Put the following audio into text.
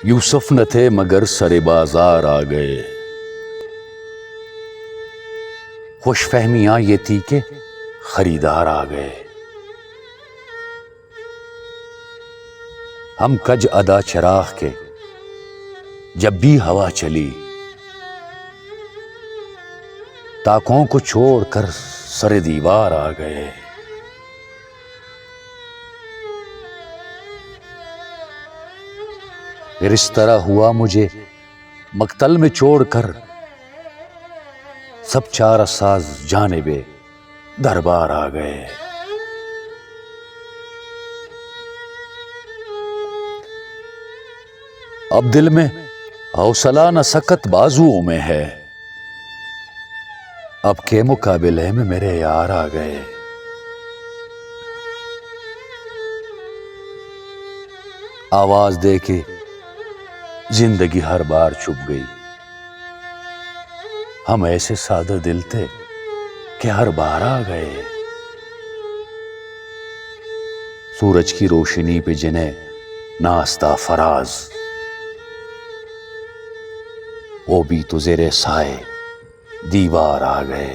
یوسف نہ تھے مگر سر بازار آ گئے، خوش فہمیاں یہ تھی کہ خریدار آ گئے۔ ہم کج ادا چراغ کے جب بھی ہوا چلی، تاکوں کو چھوڑ کر سر دیوار آ گئے۔ پھر اس طرح ہوا مجھے مقتل میں چھوڑ کر، سب چارہ ساز جانب دربار آ گئے۔ اب دل میں حوصلہ نہ سکت بازوؤں میں ہے، اب کے مقابلے میں میرے یار آ گئے۔ آواز دے کے زندگی ہر بار چھپ گئی، ہم ایسے سادہ دل تھے کہ ہر بار آ گئے۔ سورج کی روشنی پہ جنہیں ناستہ فراز، وہ بھی تو زیر سائے دیوار آ گئے۔